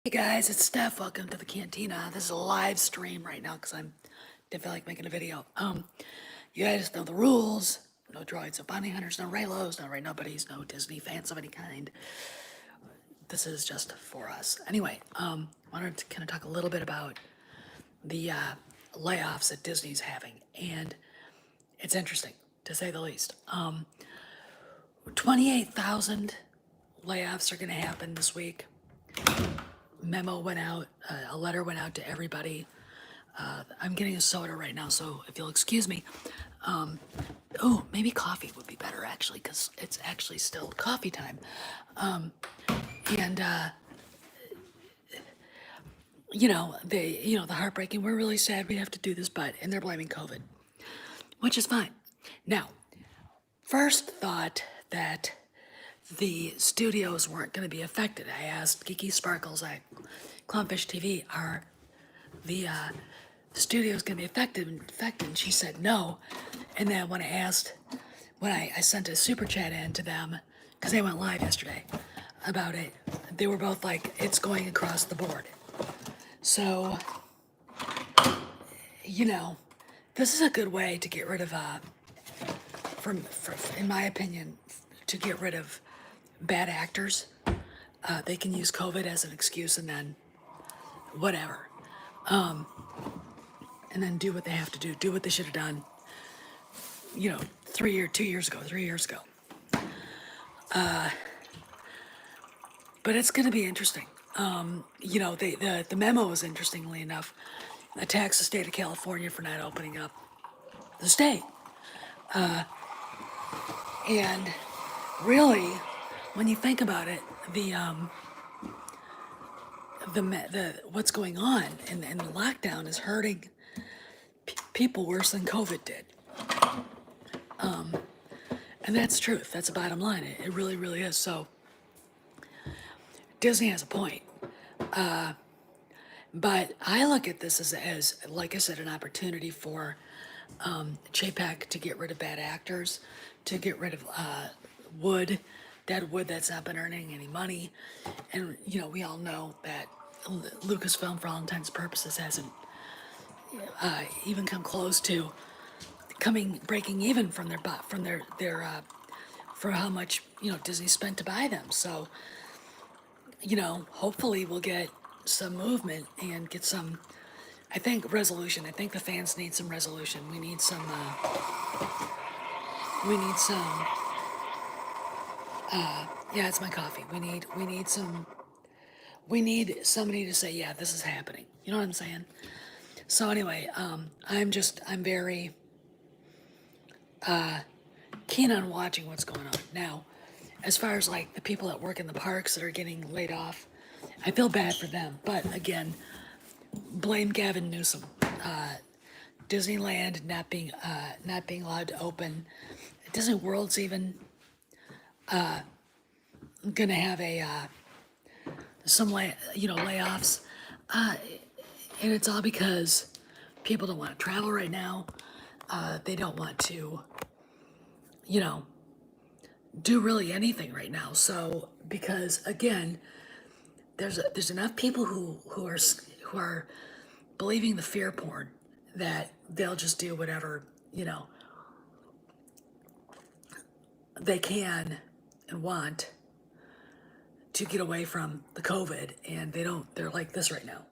Hey guys, it's Steph. Welcome to the Cantina. This is a live stream right now because I didn't feel like making a video. You guys know the rules. No droids, no bounty hunters, no Raylos, no Ray Nobodies, no Disney fans of any kind. This is just for us. Anyway, wanted to kind of talk a little bit about the layoffs that Disney's having, and it's interesting to say the least. 28,000 layoffs are going to happen this week. Memo went out, a letter went out to everybody. I'm getting a soda right now, so if you'll excuse me. Oh, maybe coffee would be better actually, because it's actually still coffee time. And the heartbreaking. We're really sad we have to do this, and they're blaming COVID, which is fine. Now, first thought that the studios weren't going to be affected. I asked Geeky Sparkles at Clownfish TV, are the studios going to be affected? And she said no. And then when I sent a super chat in to them, because they went live yesterday about it, they were both like, it's going across the board. So, this is a good way to get rid of, in my opinion, to get rid of bad actors. They can use COVID as an excuse and then whatever. And then do what they have to do what they should have done, 3 years ago. But it's going to be interesting. The memo is, interestingly enough, attacks the state of California for not opening up the state. And really, when you think about it, the what's going on and the lockdown is hurting people worse than COVID did. And that's truth. That's the bottom line. It really, really is. So Disney has a point. But I look at this as, like I said, an opportunity for JPEG to get rid of bad actors, to get rid of dead wood that's not been earning any money. And, we all know that Lucasfilm, for all intents and purposes, hasn't even come close to breaking even from for how much, Disney spent to buy them. So, hopefully we'll get some movement and get some, I think, resolution. I think the fans need some resolution. We need some, yeah, it's my coffee. We need somebody to say, yeah, this is happening. You know what I'm saying? So anyway, I'm very keen on watching what's going on. Now, as far as like the people that work in the parks that are getting laid off, I feel bad for them. But again, blame Gavin Newsom. Disneyland not being allowed to open. Disney World's even gonna have layoffs, and it's all because people don't want to travel right now. They don't want to, do really anything right now. So because again, there's enough people who are believing the fear porn that they'll just do whatever they can and want to get away from the COVID, and they're like this right now.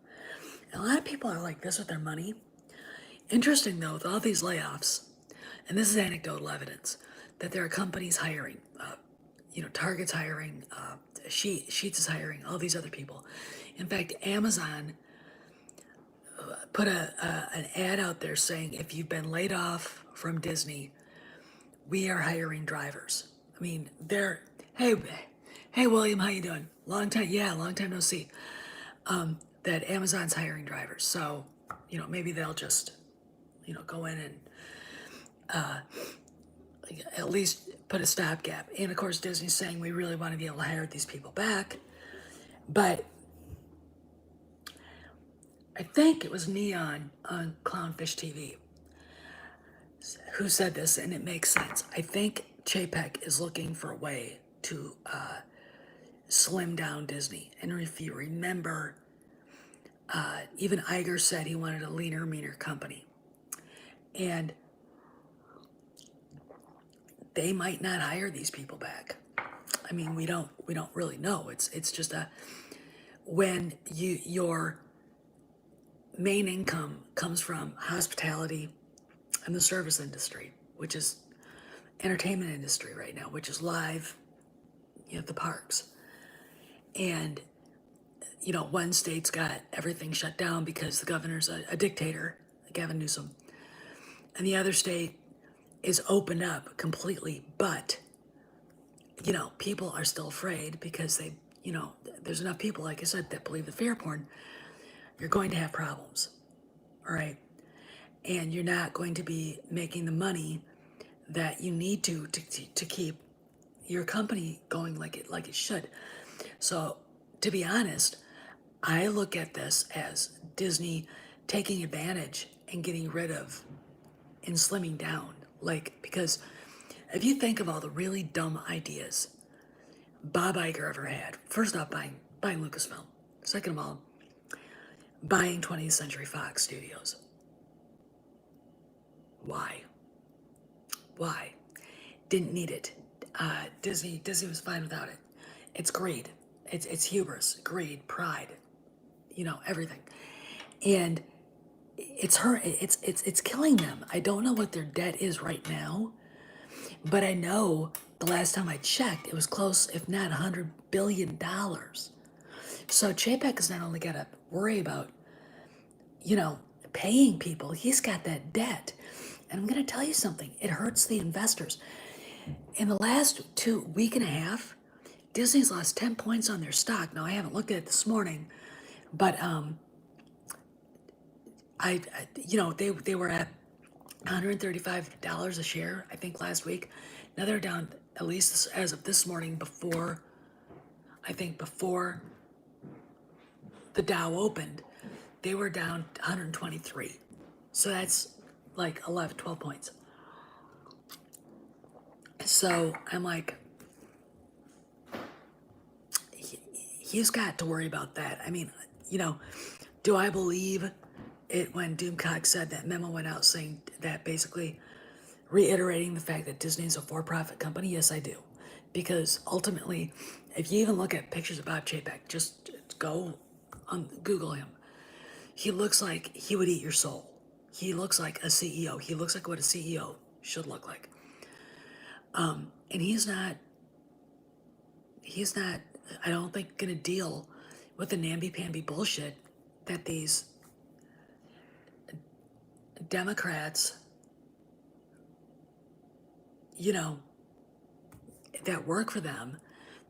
And a lot of people are like this with their money. Interesting though, with all these layoffs, and this is anecdotal evidence, that there are companies hiring, Target's hiring, Sheetz is hiring, all these other people. In fact, Amazon put an ad out there saying, if you've been laid off from Disney, we are hiring drivers. I mean, hey William, how you doing? Long time no see. That Amazon's hiring drivers. So, maybe they'll just, go in and at least put a stopgap. And of course, Disney's saying we really want to be able to hire these people back. But I think it was Neon on Clownfish TV who said this, and it makes sense. I think JPEG is looking for a way to slim down Disney. And if you remember, even Iger said he wanted a leaner, meaner company. And they might not hire these people back. I mean, we don't really know. It's just when your main income comes from hospitality and the service industry, which is entertainment industry right now, which is live, the parks. And one state's got everything shut down because the governor's a dictator, Gavin Newsom, and the other state is opened up completely, but people are still afraid because there's enough people, like I said, that believe the fear porn. You're going to have problems, all right? And you're not going to be making the money that you need to keep your company going like it should. So, to be honest, I look at this as Disney taking advantage and getting rid of and slimming down. Because if you think of all the really dumb ideas Bob Iger ever had, first off, buying Lucasfilm. Second of all, buying 20th Century Fox Studios. Why? Didn't need it. Disney was fine without it. It's greed. It's hubris, greed, pride, everything. And it's killing them. I don't know what their debt is right now, but I know the last time I checked, it was close, if not $100 billion. So Chapek has not only got to worry about, paying people, he's got that debt. And I'm going to tell you something, it hurts the investors. In the last week and a half, Disney's lost 10 points on their stock. Now, I haven't looked at it this morning, but they were at $135 a share, I think, last week. Now they're down, at least as of this morning, before the Dow opened, they were down 123. So that's like 11, 12 points. So I'm like, he's got to worry about that. I mean, do I believe it when Doomcock said that memo went out saying that, basically reiterating the fact that Disney's a for-profit company? Yes, I do. Because ultimately, if you even look at pictures of Bob Chapek, just go on Google him. He looks like he would eat your soul. He looks like a CEO. He looks like what a CEO should look like. And he's not, I don't think, going to deal with the namby-pamby bullshit that these Democrats, that work for them,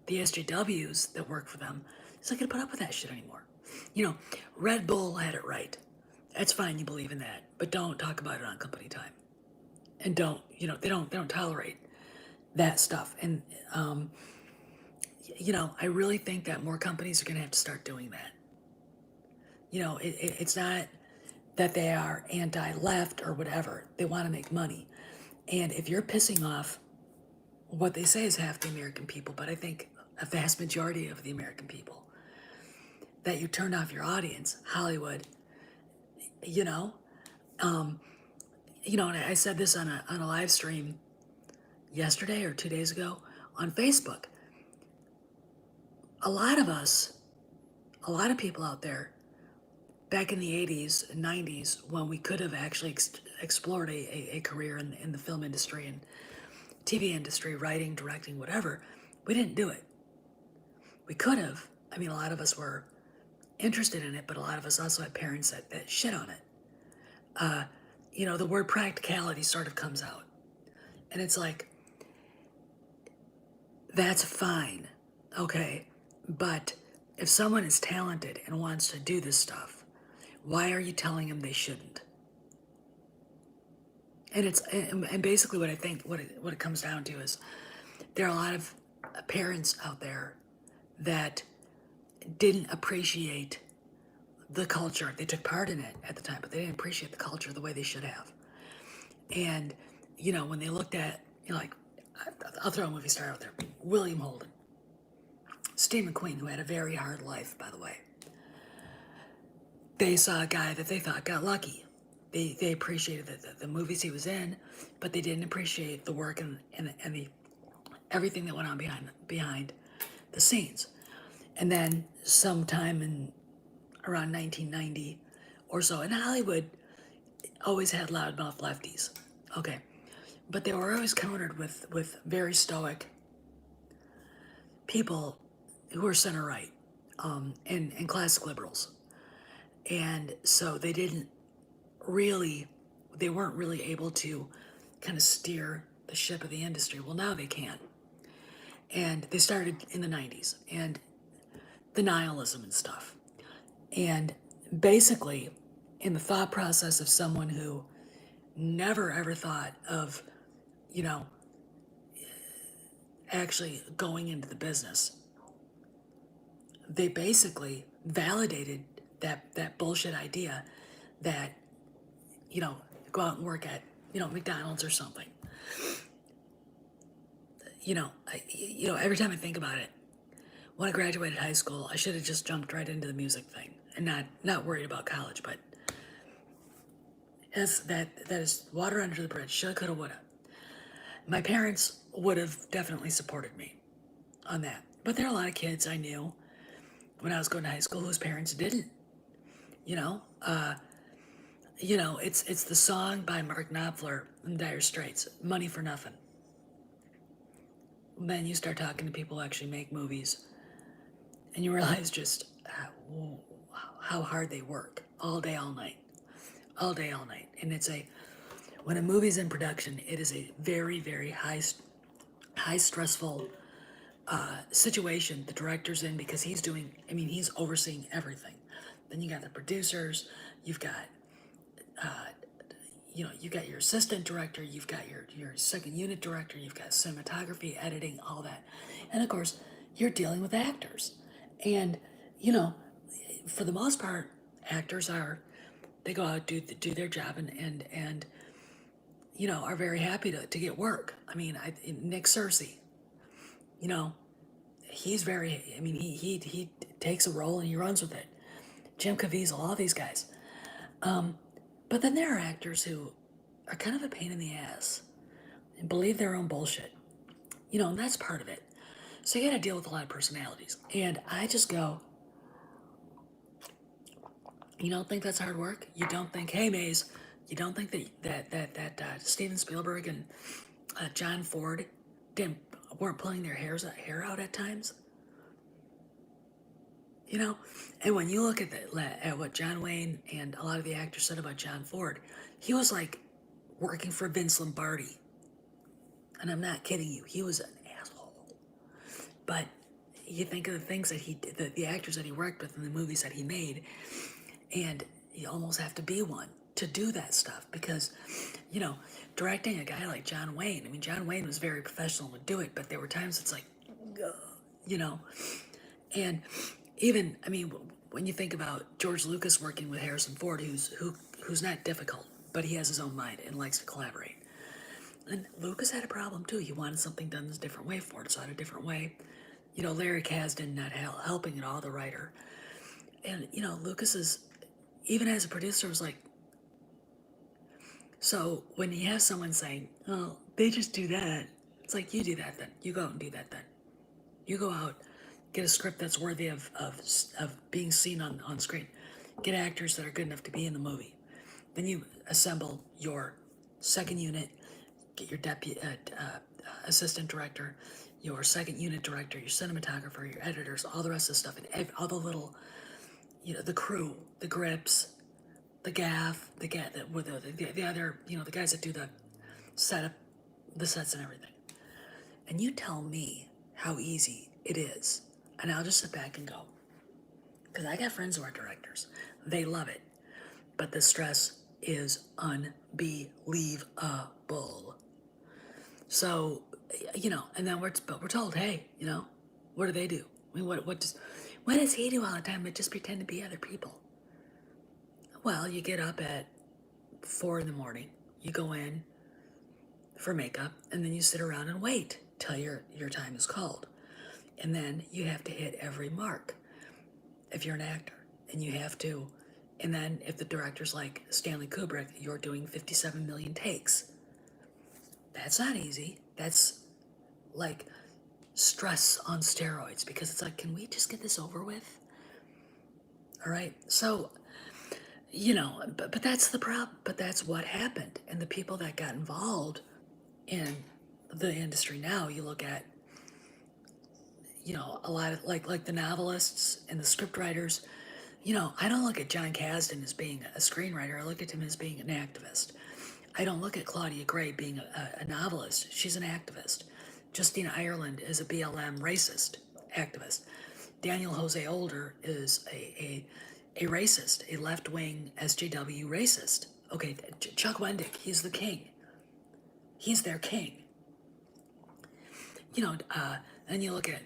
the SJWs that work for them, he's not going to put up with that shit anymore. Red Bull had it right. That's fine, you believe in that, but don't talk about it on company time. And don't, they don't tolerate that stuff. And, I really think that more companies are going to have to start doing that. It's not that they are anti-left or whatever. They want to make money. And if you're pissing off what they say is half the American people, but I think a vast majority of the American people, that you turned off your audience, Hollywood, and I said this on a live stream yesterday or 2 days ago on Facebook. A lot of people out there back in the 80s and 90s, when we could have actually explored a career in the film industry and TV industry, writing, directing, whatever, we didn't do it. We could have. I mean, a lot of us were interested in it, but a lot of us also had parents that shit on it. The word practicality sort of comes out. And it's like, that's fine, okay? But if someone is talented and wants to do this stuff, why are you telling them they shouldn't? And basically what I think, what it comes down to is, there are a lot of parents out there that didn't appreciate the culture. They took part in it at the time, but they didn't appreciate the culture the way they should have. And, when they looked at, like, I'll throw a movie star out there, William Holden. Steve McQueen, who had a very hard life, by the way. They saw a guy that they thought got lucky. They appreciated the movies he was in, but they didn't appreciate the work and the everything that went on behind the scenes. And then sometime in around 1990 or so, and Hollywood always had loudmouth lefties. Okay. But they were always countered with very stoic people who were center right, and classic liberals. And so they weren't really able to kind of steer the ship of the industry. Well, now they can. And they started in the 90s, and the nihilism and stuff. And basically, in the thought process of someone who never ever thought of, you know, actually going into the business, they basically validated that bullshit idea that, go out and work at, McDonald's or something. Every time I think about it, when I graduated high school, I should have just jumped right into the music thing and not worried about college. But that is water under the bridge. Shoulda, coulda, woulda. My parents would have definitely supported me on that. But there are a lot of kids I knew when I was going to high school whose parents didn't. It's the song by Mark Knopfler and Dire Straits, "Money for Nothing." Then you start talking to people who actually make movies, and you realize just how hard they work all day, all night, all day, all night. And when a movie's in production, it is a very, very high stressful situation the director's in, because he's overseeing everything. Then you got the producers, you've got you got your assistant director, you've got your second unit director, you've got cinematography, editing, all that. And of course, you're dealing with actors. And, for the most part, actors they go out, do their job, and are very happy to get work. Nick Searcy, he's he takes a role and he runs with it. Jim Caviezel, all these guys. But then there are actors who are kind of a pain in the ass and believe their own bullshit, and that's part of it. So you got to deal with a lot of personalities. And I just go, you don't think that's hard work? You don't think, hey, Maze, you don't think that Steven Spielberg and John Ford weren't pulling their hair out at times? And when you look at what John Wayne and a lot of the actors said about John Ford, he was like working for Vince Lombardi. And I'm not kidding you, he was an asshole. But you think of the things that he did, the actors that he worked with in the movies that he made, and you almost have to be one to do that stuff, because, directing a guy like John Wayne, John Wayne was very professional to do it, but there were times it's like, and even, when you think about George Lucas working with Harrison Ford, who's not difficult, but he has his own mind and likes to collaborate. And Lucas had a problem too. He wanted something done a different way. Ford saw it a different way. Larry Kasdan not helping at all, the writer. And, Lucas is, even as a producer, was like, so when you have someone saying, oh, they just do that, it's like, you do that then. You go out and do that then. You go out, get a script that's worthy of being seen on screen. Get actors that are good enough to be in the movie. Then you assemble your second unit, get your deputy assistant director, your second unit director, your cinematographer, your editors, all the rest of the stuff, and all the little, the crew, the grips, the gaff, the other, the guys that do the setup, the sets and everything. And you tell me how easy it is, and I'll just sit back and go, because I got friends who are directors. They love it, but the stress is unbelievable. So, and then we're told, hey, what do they do? What does he do all the time but just pretend to be other people? Well, you get up at 4 a.m, you go in for makeup, and then you sit around and wait till your time is called. And then you have to hit every mark if you're an actor. And you have to, and then if the director's like Stanley Kubrick, you're doing 57 million takes. That's not easy. That's like stress on steroids, because it's like, can we just get this over with? All right. So, but that's the problem. But that's what happened. And the people that got involved in the industry now, you look at, a lot of like the novelists and the script writers. I don't look at John Kasdan as being a screenwriter. I look at him as being an activist. I don't look at Claudia Gray being a novelist. She's an activist. Justina Ireland is a BLM racist activist. Daniel Jose Older is a racist, a left-wing SJW racist. Okay, Chuck Wendig, he's the king. He's their king. Then you look at,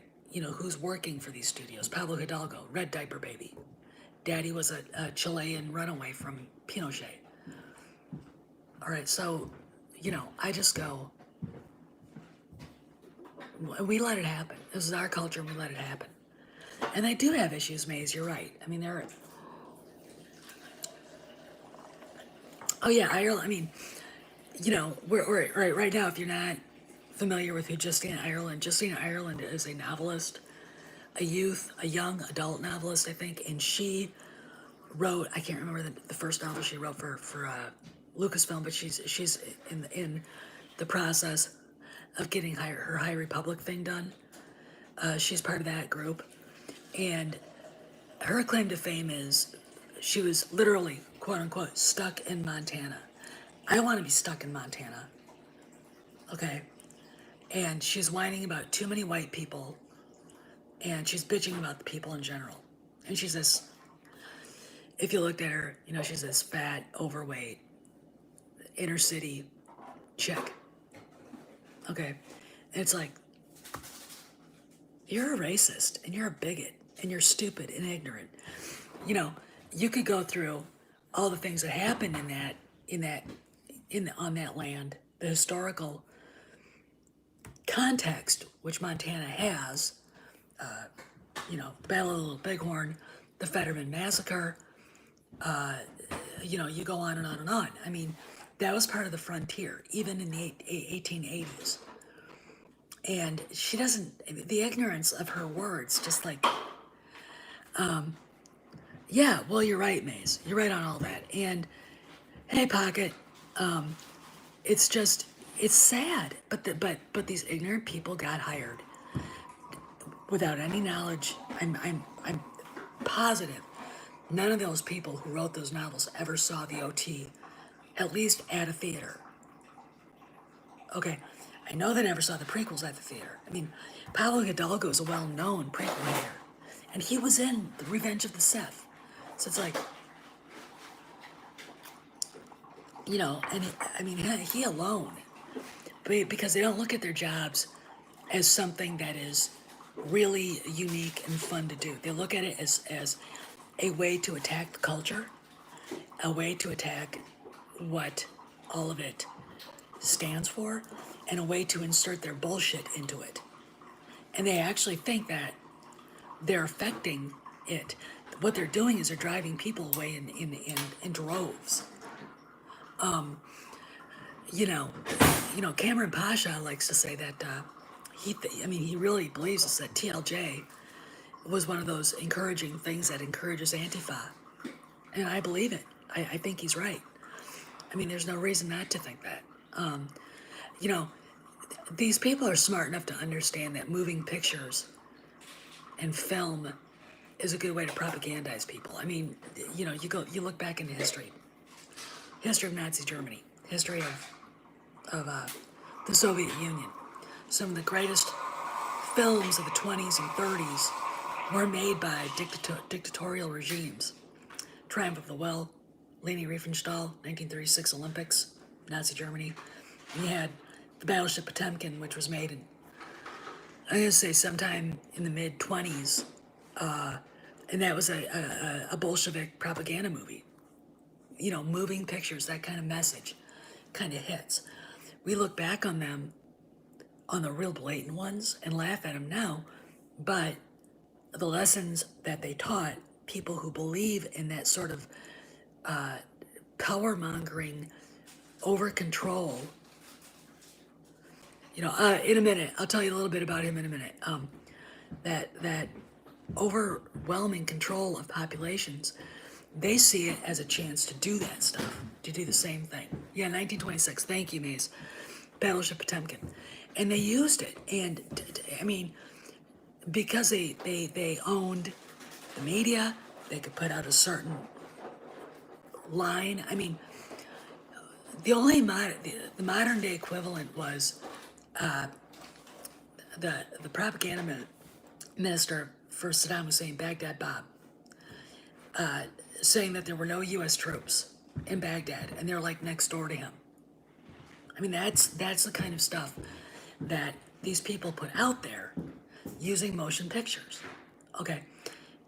who's working for these studios. Pablo Hidalgo, Red Diaper Baby. Daddy was a Chilean runaway from Pinochet. All right, so, I just go, we let it happen. This is our culture, and we let it happen. And they do have issues, Maze, you're right. I mean, they're... Oh, yeah, Ireland, I mean, we're right now, if you're not familiar with who Justina Ireland is a novelist, a young adult novelist, I think, and she wrote, I can't remember the first novel she wrote for Lucasfilm, but she's in the process of getting her High Republic thing done. She's part of that group, and her claim to fame is she was literally, quote unquote, stuck in Montana. I want to be stuck in Montana. Okay. And she's whining about too many white people, and she's bitching about the people in general. And she's this, if you looked at her, she's this fat, overweight, inner city chick. Okay. And it's like, you're a racist, and you're a bigot, and you're stupid and ignorant. You could go through all the things that happened on that land, the historical context which Montana has, Battle of the Little Bighorn, the Fetterman Massacre, you go on and on and on. I mean, that was part of the frontier, even in the 1880s. And she doesn't, the ignorance of her words, just like, yeah, well, you're right, Maze. You're right on all that. And, hey, Pocket, it's just, it's sad. But these ignorant people got hired without any knowledge. I'm positive none of those people who wrote those novels ever saw the OT, at least at a theater. Okay, I know they never saw the prequels at the theater. I mean, Pablo Hidalgo is a well-known prequel writer, and he was in The Revenge of the Sith. So it's like, and he alone, because they don't look at their jobs as something that is really unique and fun to do. They look at it as a way to attack the culture, a way to attack what all of it stands for, and a way to insert their bullshit into it. And they actually think that they're affecting it. What they're doing is they're driving people away in droves. Cameron Pasha likes to say that he really believes this, that TLJ was one of those encouraging things that encourages Antifa. And I believe it. I think he's right. I mean, there's no reason not to think that. These people are smart enough to understand that moving pictures and film is a good way to propagandize people. I mean, you look back into history of Nazi Germany, history of the Soviet Union. Some of the greatest films of the 20s and 30s were made by dictatorial regimes. Triumph of the Will, Leni Riefenstahl, 1936 Olympics, Nazi Germany. And you had the Battleship Potemkin, which was made in, I'm going to say sometime in the mid-20s. And that was a Bolshevik propaganda movie. Moving pictures, that kind of message kind of hits. We look back on them, on the real blatant ones, and laugh at them now. But the lessons that they taught people who believe in that sort of power mongering, over control. In a minute, I'll tell you a little bit about him in a minute. That overwhelming control of populations, they see it as a chance to do that stuff, to do the same thing. Yeah, 1926. Thank you, Maze. Battleship Potemkin, and they used it. And I mean, because they owned the media, they could put out a certain line. I mean, the only the modern day equivalent was the propaganda minister for Saddam Hussein, Baghdad Bob, saying that there were no U.S. troops in Baghdad, and they're like next door to him. I mean, that's the kind of stuff that these people put out there using motion pictures. Okay,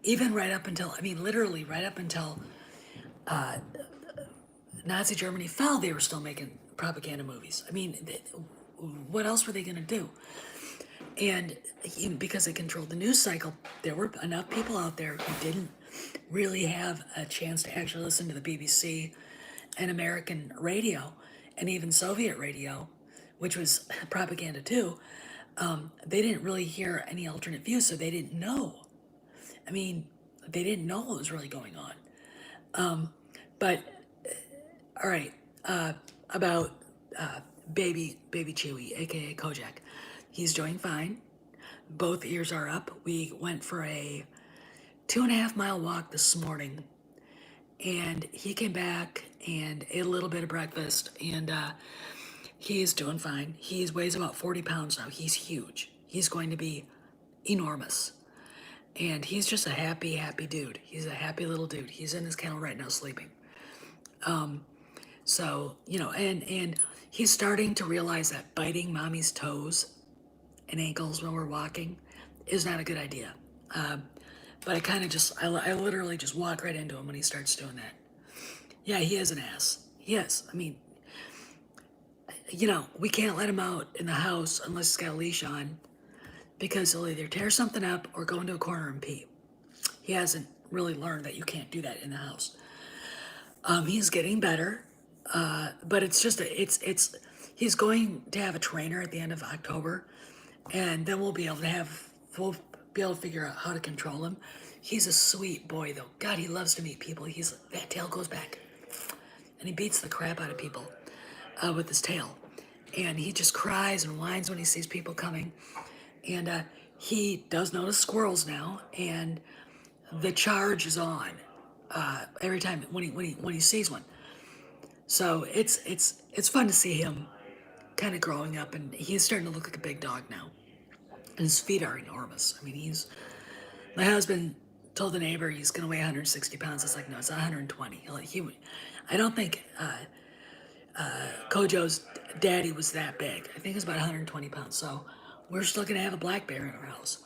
even right up until, I mean, literally right up until Nazi Germany fell, they were still making propaganda movies. I mean, what else were they going to do? And because they controlled the news cycle, there were enough people out there who didn't really have a chance to actually listen to the BBC and American radio and even Soviet radio, which was propaganda too. They didn't really hear any alternate views, so they didn't know. I mean, they didn't know what was really going on. But all right, about baby Chewy, aka Kojak. He's doing fine. Both ears are up. We went for a 2.5 mile walk this morning, and he came back and ate a little bit of breakfast, and he is doing fine. He weighs about 40 pounds now. He's huge. He's going to be enormous. And he's just a happy dude. He's a happy little dude. He's in his kennel right now sleeping. So, and he's starting to realize that biting mommy's toes and ankles when we're walking is not a good idea. But I literally just walk right into him when he starts doing that. Yeah, he is an ass. He is. I mean, we can't let him out in the house unless he's got a leash on, because he'll either tear something up or go into a corner and pee. He hasn't really learned that you can't do that in the house. He's getting better, but it's just he's going to have a trainer at the end of October, and then we'll be able to figure out how to control him. He's a sweet boy, though. God, he loves to meet people. That tail goes back, and he beats the crap out of people with his tail, and he just cries and whines when he sees people coming, and he does notice squirrels now, and the charge is on every time when he sees one. So it's fun to see him kind of growing up, and he's starting to look like a big dog now. And his feet are enormous. I mean, my husband told the neighbor he's going to weigh 160 pounds. It's like, no, it's 120. I don't think Kojo's daddy was that big. I think it's about 120 pounds. So we're still going to have a black bear in our house.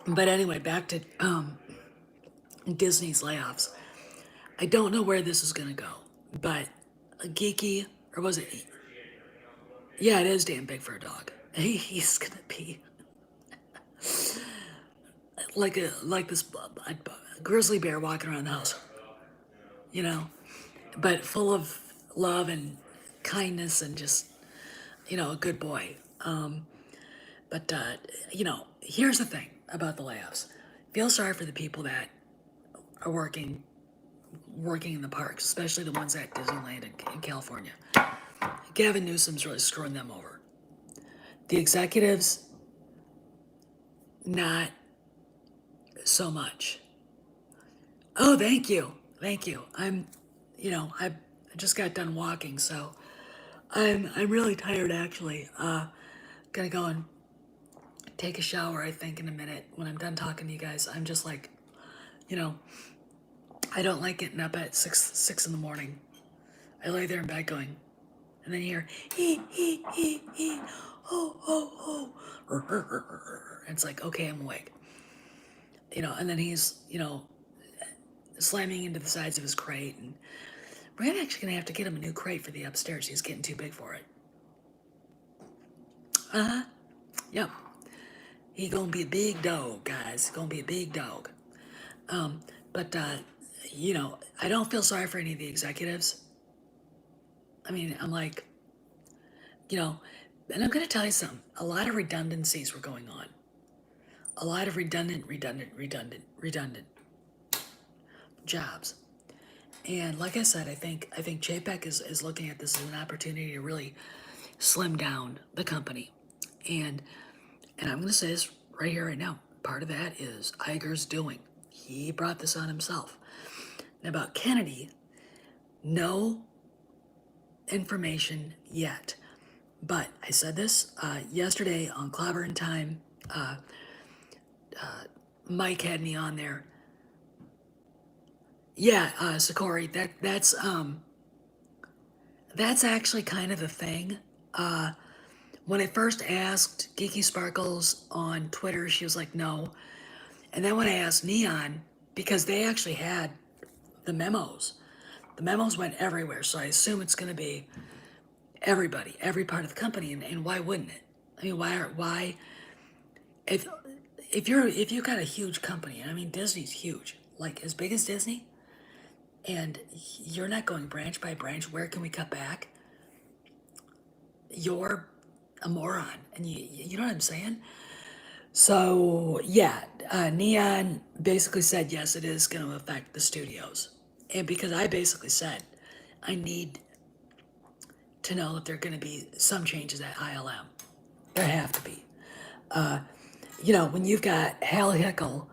But anyway, back to Disney's layoffs. I don't know where this is going to go, but a geeky, or was it? Yeah, it is damn big for a dog. He's going to be like this grizzly bear walking around the house, but full of love and kindness and just, a good boy. But here's the thing about the layoffs. Feel sorry for the people that are working in the parks, especially the ones at Disneyland in California. Gavin Newsom's really screwing them over. The executives, not so much. Oh, thank you. I just got done walking, so I'm really tired actually. Gonna go and take a shower, I think, in a minute. When I'm done talking to you guys, I'm just like, I don't like getting up at six in the morning. I lay there in bed going, and then you hear he, oh. It's like, okay, I'm awake. And then he's, slamming into the sides of his crate, and we're actually gonna have to get him a new crate for the upstairs. He's getting too big for it. Yep. He gonna be a big dog, guys. Gonna be a big dog. But I don't feel sorry for any of the executives. I mean, I'm like, you know, and I'm gonna tell you something. A lot of redundancies were going on. A lot of redundant jobs. And like I said, I think JPEG is looking at this as an opportunity to really slim down the company. And I'm gonna say this right here, right now. Part of that is Iger's doing. He brought this on himself. And about Kennedy, no information yet. But I said this yesterday on Clobber and Time. Mike had me on there. Yeah, Sakori, that's actually kind of a thing. When I first asked Geeky Sparkles on Twitter, she was like, no. And then when I asked Neon, because they actually had the memos went everywhere, so I assume it's going to be everybody, every part of the company, and why wouldn't it? I mean, why if you've got a huge company, and I mean Disney's huge, like as big as Disney, and you're not going branch by branch, where can we cut back? You're a moron, and you know what I'm saying? So yeah, Neon basically said yes, it is going to affect the studios, and because I basically said I need to know that there are going to be some changes at ILM. There have to be. When you've got Hal Hickel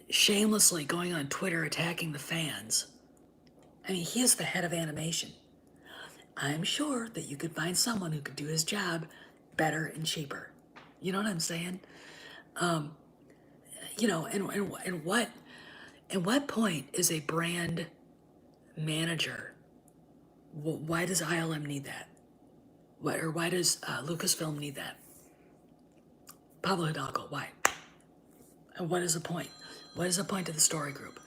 shamelessly going on Twitter attacking the fans, I mean, he is the head of animation. I'm sure that you could find someone who could do his job better and cheaper. You know what I'm saying? And what point is a brand manager? Why does ILM need that? Why does Lucasfilm need that? Pablo Hidalgo, why? And what is the point? What is the point of the story group?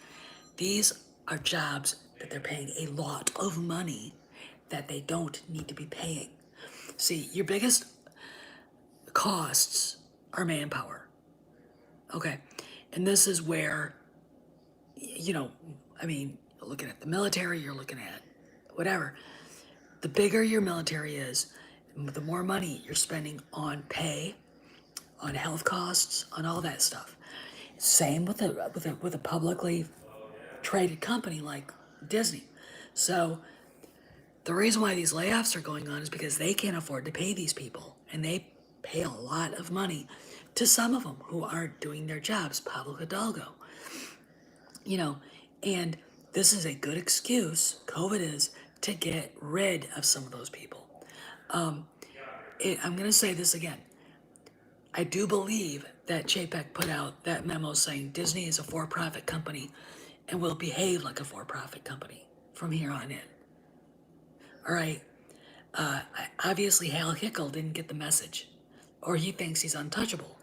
These are jobs that they're paying a lot of money that they don't need to be paying. See, your biggest costs are manpower. Okay. And this is where, I mean, you're looking at the military, you're looking at whatever. The bigger your military is, the more money you're spending on pay, on health costs, on all that stuff. Same with a publicly traded company like Disney. So the reason why these layoffs are going on is because they can't afford to pay these people, and they pay a lot of money to some of them who aren't doing their jobs. Pablo Hidalgo, and this is a good excuse. COVID is to get rid of some of those people. I'm going to say this again. I do believe that JPEG put out that memo saying Disney is a for-profit company and will behave like a for-profit company from here on in. All right. Obviously, Hal Hickel didn't get the message, or he thinks he's untouchable.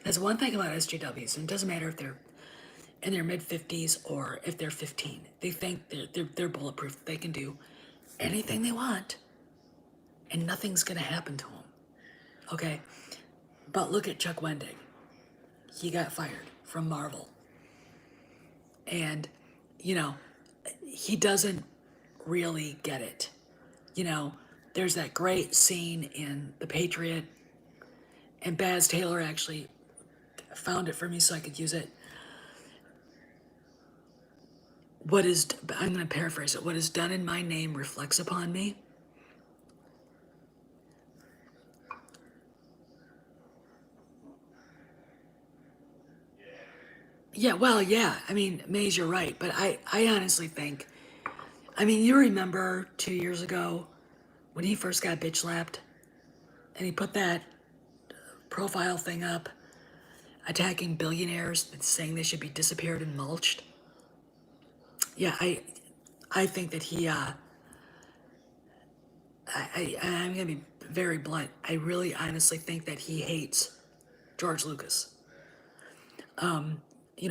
That's one thing about SJWs, and it doesn't matter if they're in their mid-50s or if they're 15. They think they're bulletproof. They can do anything they want, and nothing's going to happen to them. Okay? But look at Chuck Wendig. He got fired from Marvel. And, he doesn't really get it. There's that great scene in The Patriot, and Baz Taylor actually found it for me so I could use it. I'm going to paraphrase it. What is done in my name reflects upon me. Yeah, well, yeah. I mean, Maze, you're right. But I honestly think, you remember 2 years ago when he first got bitch slapped and he put that profile thing up attacking billionaires, saying they should be disappeared and mulched? Yeah, I think that I'm going to be very blunt. I really honestly think that he hates George Lucas.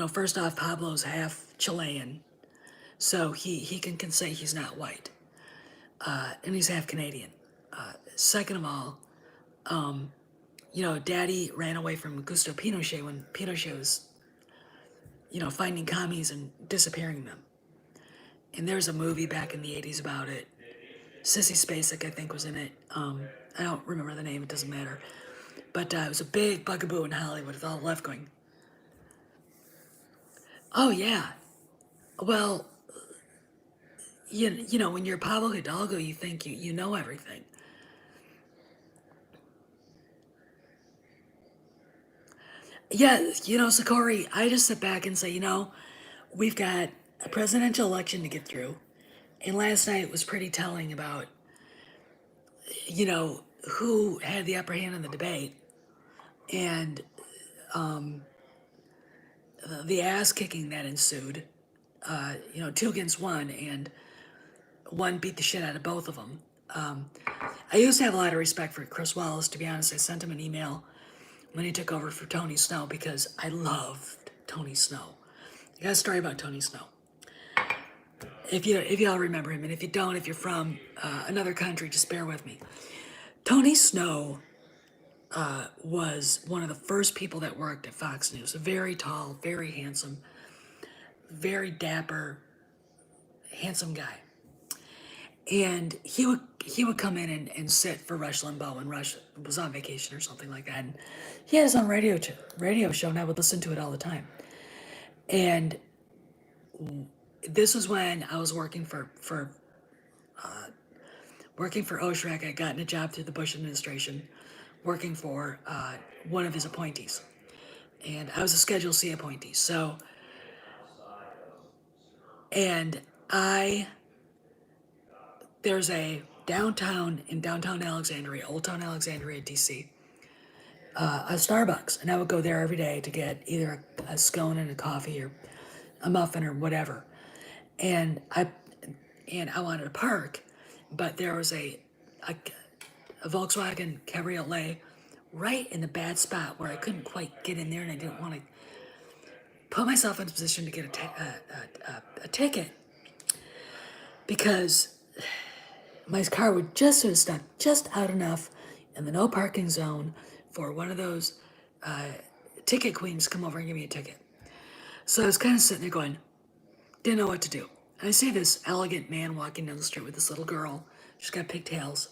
First off, Pablo's half Chilean, so he can say he's not white, and he's half Canadian. Second of all, Daddy ran away from Augusto Pinochet when Pinochet was, finding commies and disappearing them. And there's a movie back in the 80s about it. Sissy Spacek, I think, was in it. I don't remember the name, it doesn't matter. But it was a big bugaboo in Hollywood with all the left going, oh, yeah. Well, when you're Pablo Hidalgo, you think you know everything. Yeah, Sakori, I just sit back and say, we've got a presidential election to get through. And last night was pretty telling about, who had the upper hand in the debate. And the ass kicking that ensued, 2 against 1, and one beat the shit out of both of them. I used to have a lot of respect for Chris Wallace, to be honest. I sent him an email when he took over for Tony Snow because I loved Tony Snow. I got a story about Tony Snow. If you all remember him, and if you don't, if you're from another country, just bear with me. Tony Snow was one of the first people that worked at Fox News. A very tall, very handsome, very dapper, handsome guy. And he would come in and sit for Rush Limbaugh when Rush was on vacation or something like that. And he had his own radio show, and I would listen to it all the time. And this was when I was working for Oshrek. I had gotten a job through the Bush administration, working for one of his appointees, and I was a Schedule C appointee. So, and there's a downtown Alexandria, Old Town Alexandria, DC, a Starbucks, and I would go there every day to get either a scone and a coffee or a muffin or whatever. And I wanted to park, but there was a Volkswagen Cabriolet right in the bad spot where I couldn't quite get in there, and I didn't want to put myself in a position to get a ticket because my car would just sort of stop just out enough in the no parking zone for one of those ticket queens to come over and give me a ticket. So I was kind of sitting there going, didn't know what to do. And I see this elegant man walking down the street with this little girl. She's got pigtails.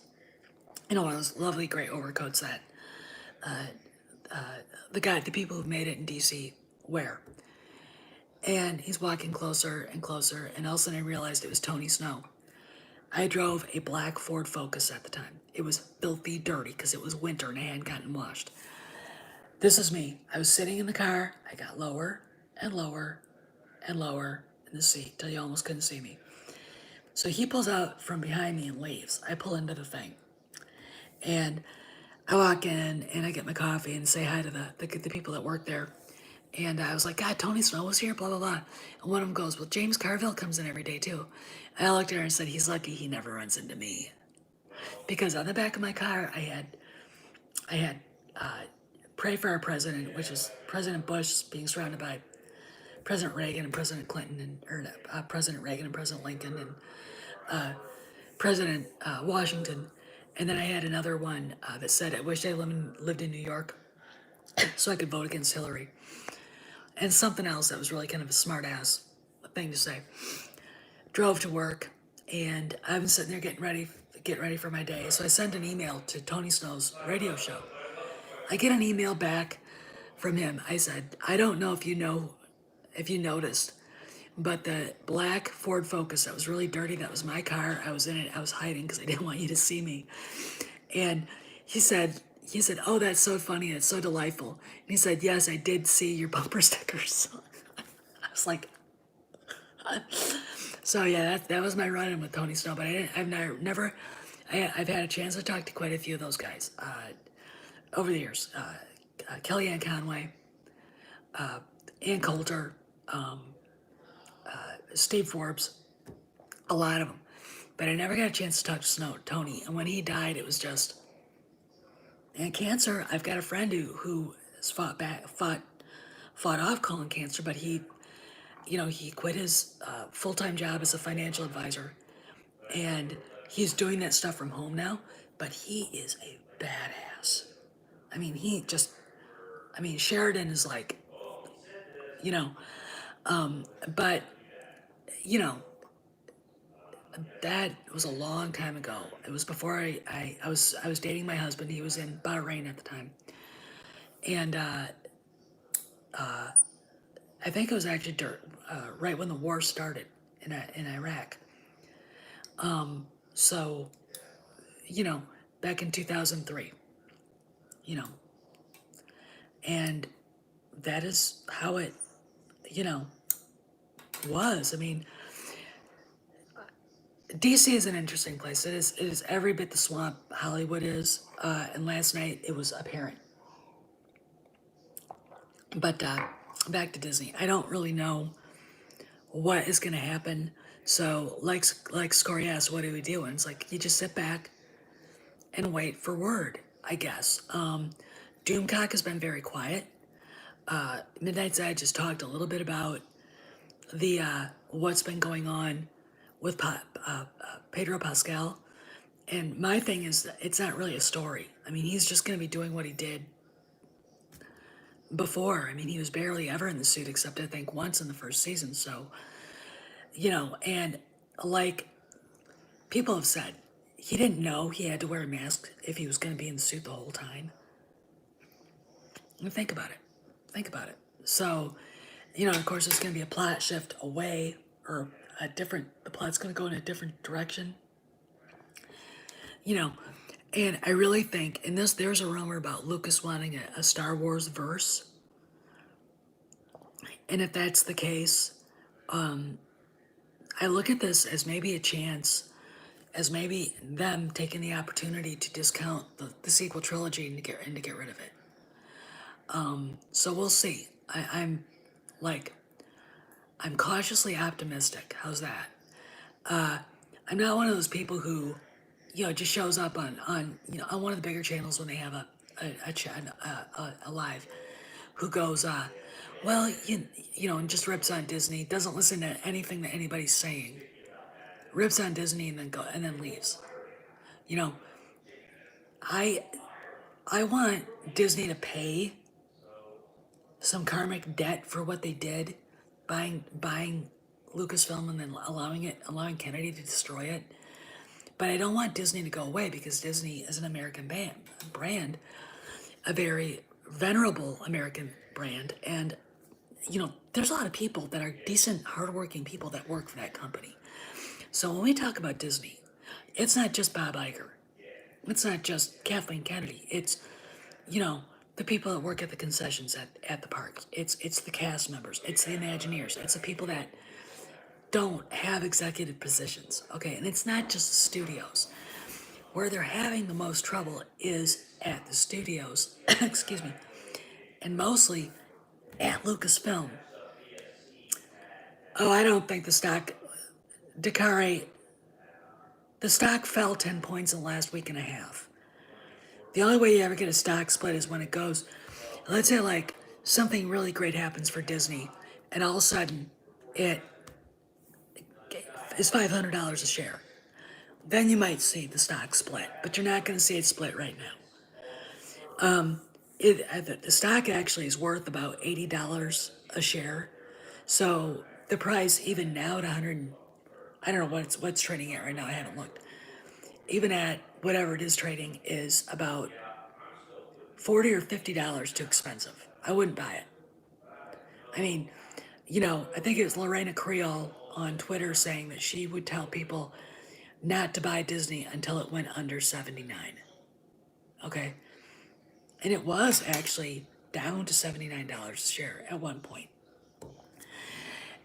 One of those lovely gray overcoats that the people who've made it in DC wear. And he's walking closer and closer, and all of a sudden I realized it was Tony Snow. I drove a black Ford Focus at the time. It was filthy dirty because it was winter and I hadn't gotten washed. This is me. I was sitting in the car. I got lower and lower and lower in the seat till you almost couldn't see me. So he pulls out from behind me and leaves. I pull into the thing. And I walk in and I get my coffee and say hi to the people that work there. And I was like, God, Tony Snow was here, blah, blah, blah. And one of them goes, well, James Carville comes in every day too. I looked at her and said, he's lucky he never runs into me. Because on the back of my car, I had Pray for Our President, which is President Bush being surrounded by President Reagan and President Clinton, or President Reagan and President Lincoln and President Washington. And then I had another one that said, I wish I lived in New York so I could vote against Hillary. And something else that was really kind of a smart ass thing to say. Drove to work, and I've been sitting there getting ready for my day. So I sent an email to Tony Snow's radio show. I get an email back from him. I said, I don't know if you noticed, but the black Ford Focus that was really dirty, that was my car. I was in it. I was hiding because I didn't want you to see me. And he said, oh, that's so funny. It's so delightful. And he said, yes, I did see your bumper stickers. I was like, so yeah, that was my run-in with Tony Snow. But I've had a chance to talk to quite a few of those guys over the years. Kellyanne Conway, Ann Coulter, Steve Forbes, a lot of them. But I never got a chance to talk to Tony. And when he died, it was just, and cancer. I've got a friend who has fought off colon cancer, but he quit his full-time job as a financial advisor, and he's doing that stuff from home now. But he is a badass. I mean, Sheridan is like, you know, but, you know, that was a long time ago. It was before I was dating my husband. He was in Bahrain at the time. And I think it was actually right when the war started in Iraq. So, you know, back in 2003, you know, and that is how it, you know, was. I mean, DC is an interesting place. It is every bit the swamp Hollywood is. And last night it was apparent. But back to Disney. I don't really know what is going to happen. So, like Scory asked, what do we do? And it's like you just sit back and wait for word, I guess. Doomcock has been very quiet. Midnight's Eye just talked a little bit about the what's been going on with Pedro Pascal. And my thing is that it's not really a story. I mean, he's just going to be doing what he did before. I mean, he was barely ever in the suit except I think once in the first season. So, you know, and like people have said, he didn't know he had to wear a mask if he was going to be in the suit the whole time. And think about it. Think about it. So, you know, of course, there's going to be a plot shift away or the plot's going to go in a different direction. You know, and I really think, and there's a rumor about Lucas wanting a Star Wars verse. And if that's the case, I look at this as maybe a chance, as maybe them taking the opportunity to discount the sequel trilogy and to get rid of it. So we'll see. I'm cautiously optimistic. How's that? I'm not one of those people who, you know, just shows up on you know, on one of the bigger channels when they have a live, who goes, well, you know, and just rips on Disney, doesn't listen to anything that anybody's saying, rips on Disney and then leaves. You know, I want Disney to pay some karmic debt for what they did, buying Lucasfilm and then allowing Kennedy to destroy it. But I don't want Disney to go away because Disney is an American brand, a very venerable American brand, and you know, there's a lot of people that are decent, hardworking people that work for that company. So when we talk about Disney, it's not just Bob Iger. It's not just Kathleen Kennedy. It's, you know, the people that work at the concessions at the parks. It's the cast members. It's the Imagineers. It's the people that don't have executive positions. Okay, and it's not just the studios. Where they're having the most trouble is at the studios, excuse me, and mostly at Lucasfilm. Oh, I don't think the stock, Dakari, the stock fell 10 points in the last week and a half. The only way you ever get a stock split is when it goes, let's say like something really great happens for Disney, and all of a sudden it is $500 a share. Then you might see the stock split, but you're not going to see it split right now. The stock actually is worth about $80 a share. So the price, even now at 100, I don't know what's trading at right now. I haven't looked. Even at whatever it is trading is about $40 or $50 too expensive. I wouldn't buy it. I mean, you know, I think it was Lorena Creole on Twitter saying that she would tell people not to buy Disney until it went under 79. Okay. And it was actually down to $79 a share at one point.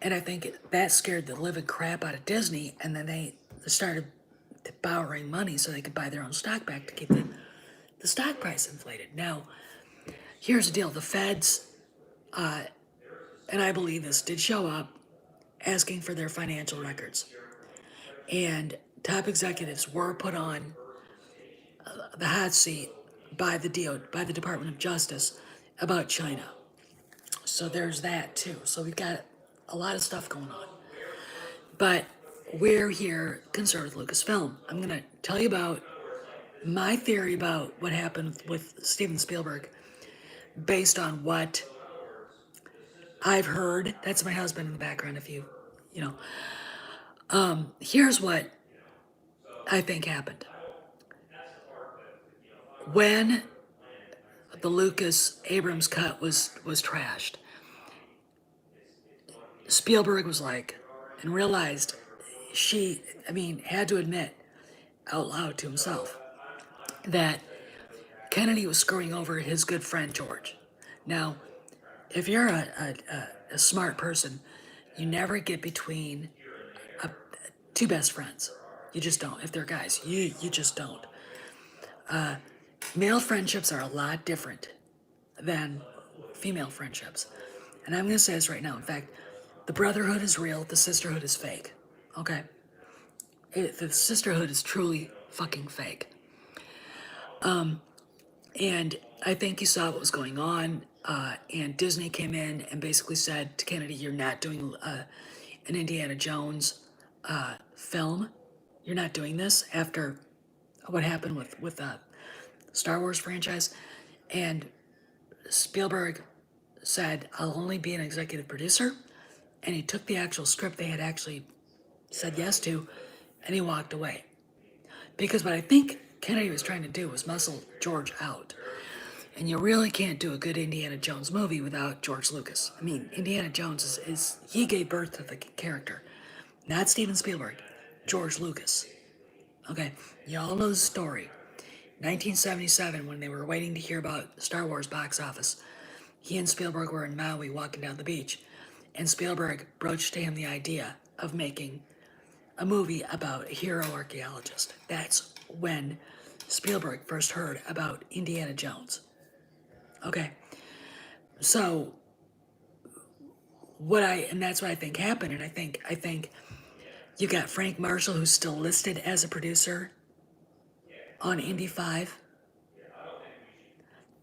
And I think that scared the living crap out of Disney, and then they started borrowing money so they could buy their own stock back to keep the stock price inflated. Now, here's the deal. The feds, and I believe this, did show up asking for their financial records. And top executives were put on the hot seat by the Department of Justice about China. So there's that too. So we've got a lot of stuff going on. But we're here concerned with Lucasfilm. I'm going to tell you about My theory about what happened with Steven Spielberg, based on what I've heard, that's my husband in the background, if you know, here's what I think happened. When the Lucas Abrams cut was trashed, Spielberg was like, and realized had to admit out loud to himself that Kennedy was screwing over his good friend George. Now, if you're a smart person, you never get between two best friends. You just don't. If they're guys, you just don't. Male friendships are a lot different than female friendships. And I'm going to say this right now. In fact, the brotherhood is real, the sisterhood is fake. Okay? The sisterhood is truly fucking fake. And I think you saw what was going on. And Disney came in and basically said to Kennedy, you're not doing an Indiana Jones film. You're not doing this after what happened with the Star Wars franchise. And Spielberg said, I'll only be an executive producer. And he took the actual script they had actually said yes to, and he walked away. Because what I think Kennedy was trying to do was muscle George out. And you really can't do a good Indiana Jones movie without George Lucas. I mean, Indiana Jones is he gave birth to the character. Not Steven Spielberg, George Lucas. Okay, y'all know the story. 1977, when they were waiting to hear about Star Wars box office, he and Spielberg were in Maui walking down the beach, and Spielberg broached to him the idea of making a movie about a hero archaeologist. That's when Spielberg first heard about Indiana Jones. Okay, so that's what I think happened, and I think you got Frank Marshall, who's still listed as a producer on Indy 5.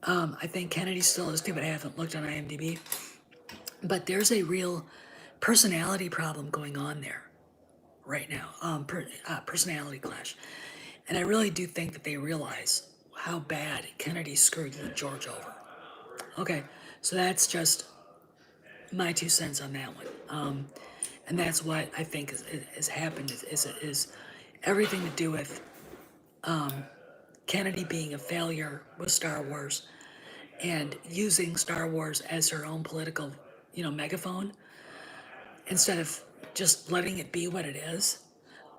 I think Kennedy still is too, but I haven't looked on IMDb. But there's a real personality problem going on there right now, personality clash. And I really do think that they realize how bad Kennedy screwed George over. Okay, so that's just my 2 cents on that one. And that's what I think has happened is everything to do with Kennedy being a failure with Star Wars and using Star Wars as her own political, megaphone instead of just letting it be what it is,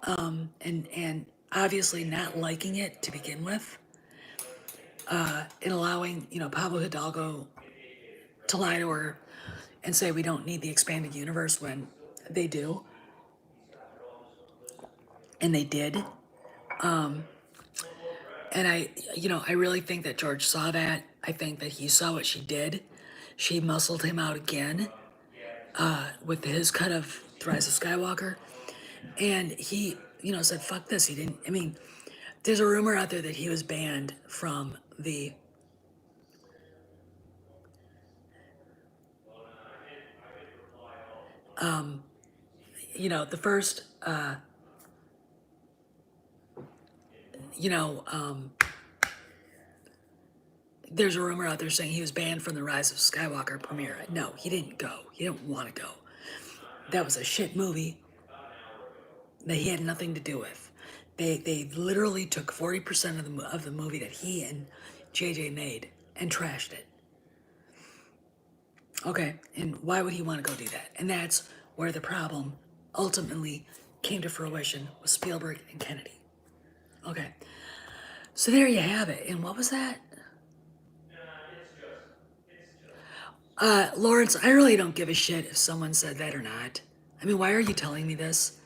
and obviously not liking it to begin with, and allowing Pablo Hidalgo to lie to her and say we don't need the expanded universe when they do, and they did. And I really think that George saw that. I think that he saw what she did. She muscled him out again with his cut of The Rise of Skywalker. And he, said, fuck this. He didn't, there's a rumor out there that he was banned from the the first, there's a rumor out there saying he was banned from the Rise of Skywalker premiere. No, he didn't go. He didn't want to go. That was a shit movie that he had nothing to do with. They literally took 40% of the movie that he and JJ made and trashed it. Okay, and why would he want to go do that? And that's where the problem ultimately came to fruition with Spielberg and Kennedy. Okay, so there you have it. And what was that? Lawrence, I really don't give a shit if someone said that or not. Why are you telling me this?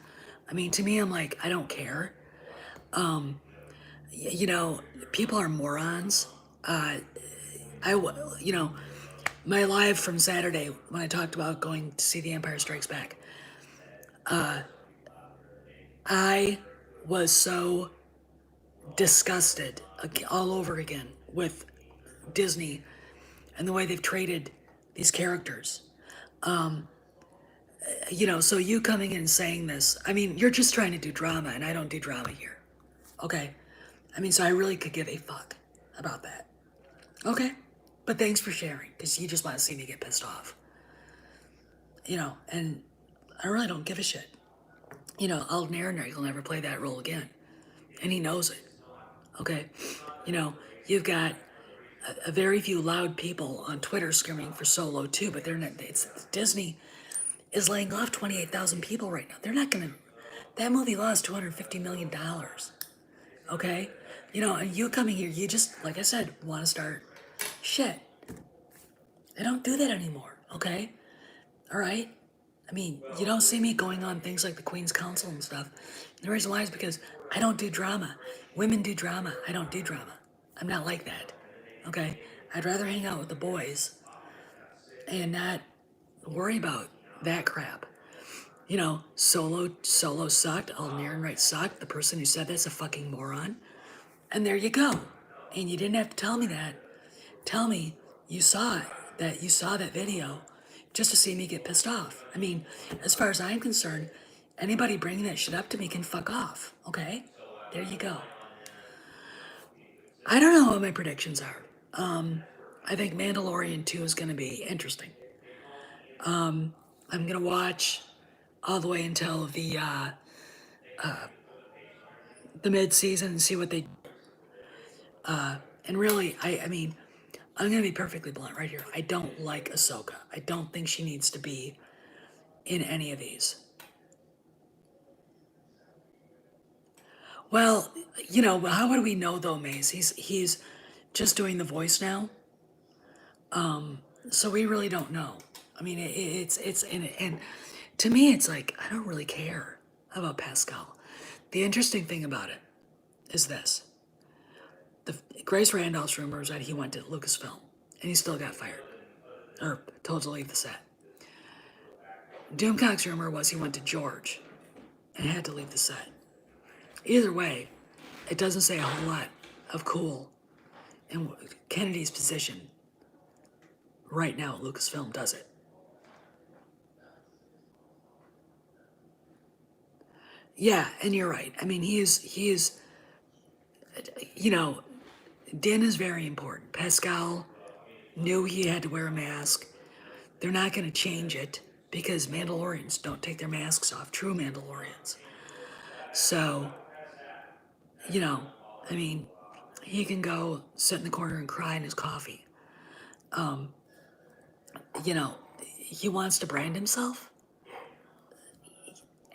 To me, I'm like, I don't care. People are morons. My live from Saturday when I talked about going to see The Empire Strikes Back, I was so disgusted all over again with Disney and the way they've traded these characters. So you coming in and saying this, you're just trying to do drama, and I don't do drama here. Okay? I mean, so I really could give a fuck about that. Okay? But thanks for sharing, because you just want to see me get pissed off. And I really don't give a shit. Alden Ehrenreich will never play that role again. And he knows it. Okay? You've got a very few loud people on Twitter screaming for Solo too, but they're not. Disney is laying off 28,000 people right now. They're not gonna. That movie lost $250 million. Okay, and you coming here, you just, like I said, want to start shit. They don't do that anymore. Okay, all right. I mean, you don't see me going on things like the Queen's Council and stuff. The reason why is because I don't do drama. Women do drama. I don't do drama. I'm not like that. Okay? I'd rather hang out with the boys and not worry about that crap. Solo sucked. Alden Ehrenreich sucked. The person who said that's a fucking moron. And there you go. And you didn't have to tell me that. Tell me you saw it, that you saw that video just to see me get pissed off. I mean, as far as I'm concerned, anybody bringing that shit up to me can fuck off, okay? There you go. I don't know what my predictions are. I think Mandalorian 2 is going to be interesting. I'm going to watch all the way until the mid-season and see what they... and really, I mean, I'm going to be perfectly blunt right here. I don't like Ahsoka. I don't think she needs to be in any of these. Well, how would we know though, Maze? He's just doing the voice now. So we really don't know. I mean, it's and to me, it's like, I don't really care about Pascal. The interesting thing about it is this. The Grace Randolph's rumor is that he went to Lucasfilm and he still got fired or told to leave the set. Doomcock's rumor was he went to George and had to leave the set. Either way, it doesn't say a whole lot of cool in Kennedy's position right now at Lucasfilm, does it? Yeah, and you're right. I mean, he is, Din is very important. Pascal knew he had to wear a mask. They're not going to change it because Mandalorians don't take their masks off, true Mandalorians. So, I mean, he can go sit in the corner and cry in his coffee. He wants to brand himself.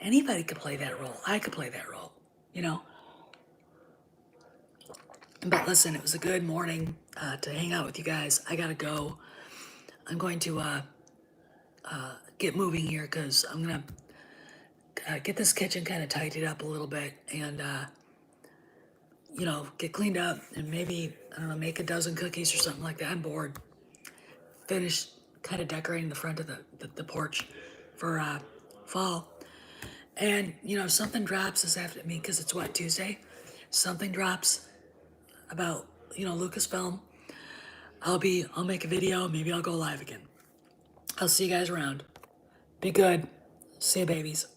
Anybody could play that role. I could play that role, But listen, it was a good morning to hang out with you guys. I gotta go. I'm going to get moving here because I'm gonna get this kitchen kind of tidied up a little bit and get cleaned up and maybe, I don't know, make a dozen cookies or something like that. I'm bored. Finish kind of decorating the front of the porch for fall. And, if something drops this afternoon, because it's what, Tuesday? Something drops about, Lucasfilm. I'll make a video. Maybe I'll go live again. I'll see you guys around. Be good. See you, babies.